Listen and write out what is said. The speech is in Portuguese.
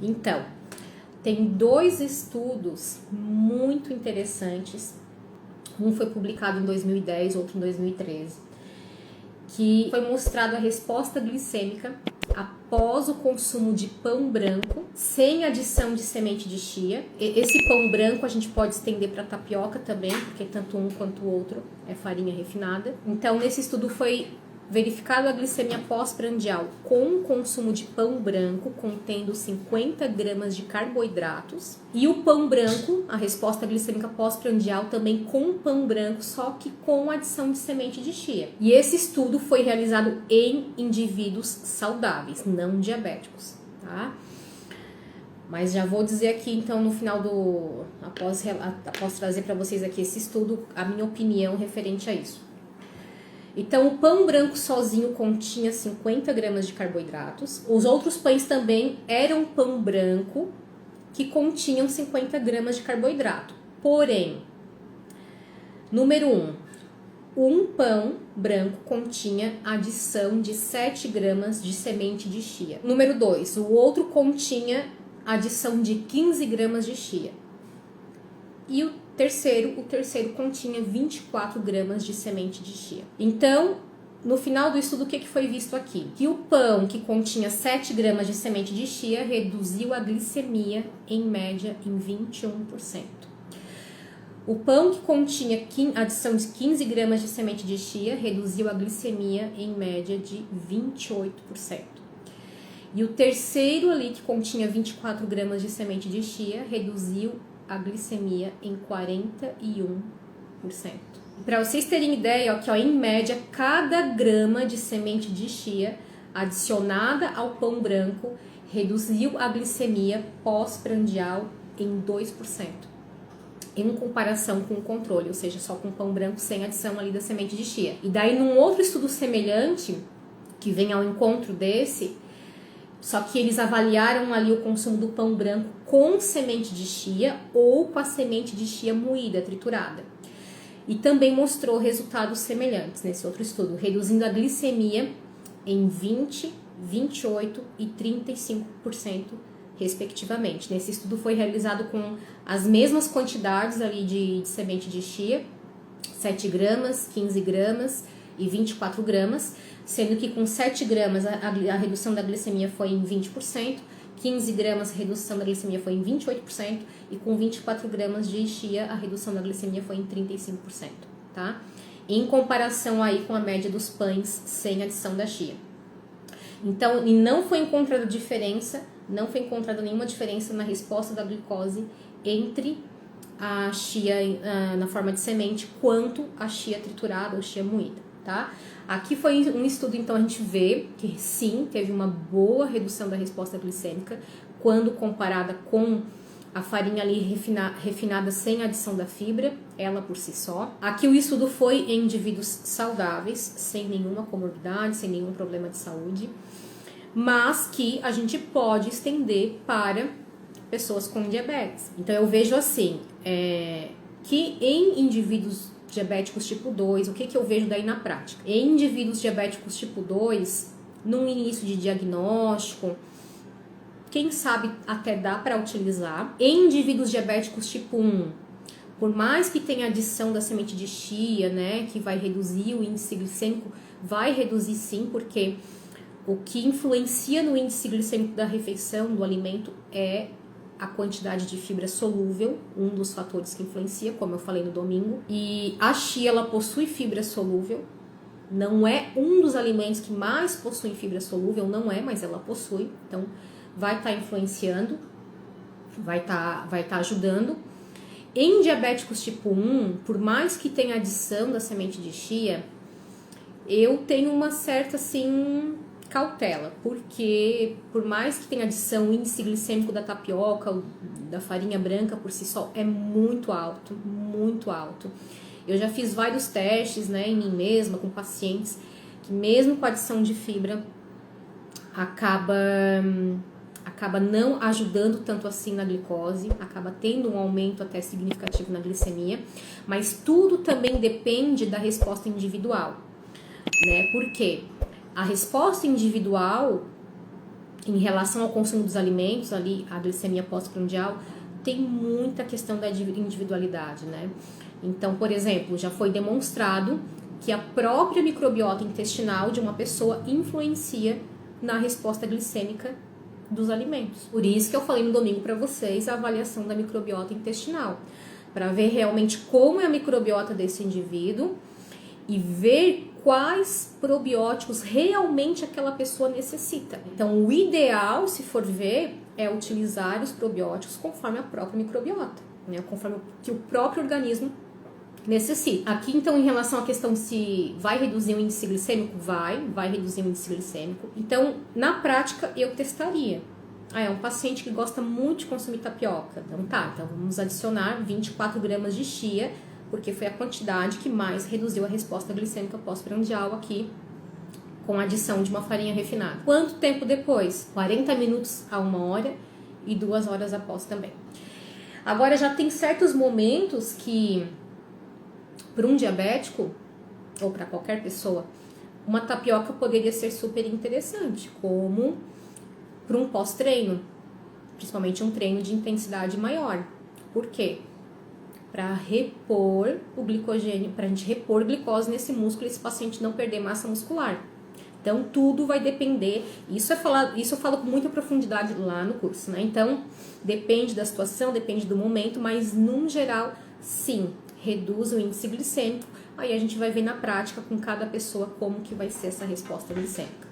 Então, tem dois estudos muito interessantes. Um foi publicado em 2010, outro em 2013, que foi mostrado a resposta glicêmica após o consumo de pão branco, sem adição de semente de chia. Esse pão branco a gente pode estender para tapioca também, porque tanto um quanto o outro é farinha refinada. Então, nesse estudo foi verificado a glicemia pós-prandial com o consumo de pão branco contendo 50 gramas de carboidratos, e o pão branco, a resposta glicêmica pós-prandial também com pão branco, só que com adição de semente de chia. E esse estudo foi realizado em indivíduos saudáveis, não diabéticos, tá? Mas já vou dizer aqui, então, no final após trazer para vocês aqui esse estudo, a minha opinião referente a isso. Então, o pão branco sozinho continha 50 gramas de carboidratos. Os outros pães também eram pão branco que continham 50 gramas de carboidrato. Porém, número 1 pão branco continha adição de 7 gramas de semente de chia. Número 2, o outro continha adição de 15 gramas de chia. E o terceiro continha 24 gramas de semente de chia. Então, no final do estudo, o que foi visto aqui? Que o pão que continha 7 gramas de semente de chia reduziu a glicemia, em média, em 21%. O pão que continha adição de 15 gramas de semente de chia reduziu a glicemia, em média, de 28%. E o terceiro ali, que continha 24 gramas de semente de chia, reduziu a glicemia em 41%. Para vocês terem ideia, aqui, ó, em média, cada grama de semente de chia adicionada ao pão branco reduziu a glicemia pós-prandial em 2%, em comparação com o controle, ou seja, só com pão branco sem adição ali da semente de chia. E daí, num outro estudo semelhante, que vem ao encontro desse, só que eles avaliaram ali o consumo do pão branco com semente de chia ou com a semente de chia moída, triturada. E também mostrou resultados semelhantes nesse outro estudo, reduzindo a glicemia em 20%, 28% e 35%, respectivamente. Nesse estudo foi realizado com as mesmas quantidades ali de semente de chia, 7 gramas, 15 gramas e 24 gramas, sendo que com 7 gramas a redução da glicemia foi em 20%, 15 gramas a redução da glicemia foi em 28% e com 24 gramas de chia a redução da glicemia foi em 35%, tá? Em comparação aí com a média dos pães sem adição da chia. Então, e não foi encontrada nenhuma diferença na resposta da glicose entre a chia na forma de semente quanto a chia triturada ou chia moída, tá? Aqui foi um estudo, então a gente vê que sim, teve uma boa redução da resposta glicêmica quando comparada com a farinha ali refinada sem adição da fibra, ela por si só. Aqui o estudo foi em indivíduos saudáveis, sem nenhuma comorbidade, sem nenhum problema de saúde, mas que a gente pode estender para pessoas com diabetes. Então eu vejo assim, que em indivíduos diabéticos tipo 2, o que eu vejo daí na prática? Em indivíduos diabéticos tipo 2, num início de diagnóstico, quem sabe até dá para utilizar. Em indivíduos diabéticos tipo 1, por mais que tenha adição da semente de chia, né, que vai reduzir o índice glicêmico, vai reduzir sim, porque o que influencia no índice glicêmico da refeição, do alimento, é a quantidade de fibra solúvel, um dos fatores que influencia, como eu falei no domingo. E a chia, ela possui fibra solúvel, não é um dos alimentos que mais possui fibra solúvel, não é, mas ela possui, então vai estar influenciando, vai estar ajudando. Em diabéticos tipo 1, por mais que tenha adição da semente de chia, eu tenho uma certa, assim, cautela, porque por mais que tenha adição, o índice glicêmico da tapioca, da farinha branca por si só é muito alto, muito alto. Eu já fiz vários testes, né, em mim mesma, com pacientes, que mesmo com adição de fibra, acaba não ajudando tanto assim na glicose, acaba tendo um aumento até significativo na glicemia, mas tudo também depende da resposta individual, né, por quê? A resposta individual em relação ao consumo dos alimentos, ali a glicemia pós-prandial, tem muita questão da individualidade, né? Então, por exemplo, já foi demonstrado que a própria microbiota intestinal de uma pessoa influencia na resposta glicêmica dos alimentos. Por isso que eu falei no domingo para vocês a avaliação da microbiota intestinal, para ver realmente como é a microbiota desse indivíduo e ver quais probióticos realmente aquela pessoa necessita. Então, o ideal, se for ver, é utilizar os probióticos conforme a própria microbiota, né? Conforme o que o próprio organismo necessita. Aqui, então, em relação à questão se vai reduzir o índice glicêmico, vai reduzir o índice glicêmico. Então, na prática, eu testaria. É um paciente que gosta muito de consumir tapioca. Então vamos adicionar 24 gramas de chia, porque foi a quantidade que mais reduziu a resposta glicêmica pós-prandial aqui, com a adição de uma farinha refinada. Quanto tempo depois? 40 minutos a 1 hora e 2 horas após também. Agora, já tem certos momentos que, para um diabético, ou para qualquer pessoa, uma tapioca poderia ser super interessante, como para um pós-treino, principalmente um treino de intensidade maior. Por quê? Para repor o glicogênio, para a gente repor glicose nesse músculo e esse paciente não perder massa muscular. Então, tudo vai depender, isso eu falo com muita profundidade lá no curso, né? Então, depende da situação, depende do momento, mas, num geral, sim, reduz o índice glicêmico. Aí a gente vai ver na prática com cada pessoa como que vai ser essa resposta glicêmica.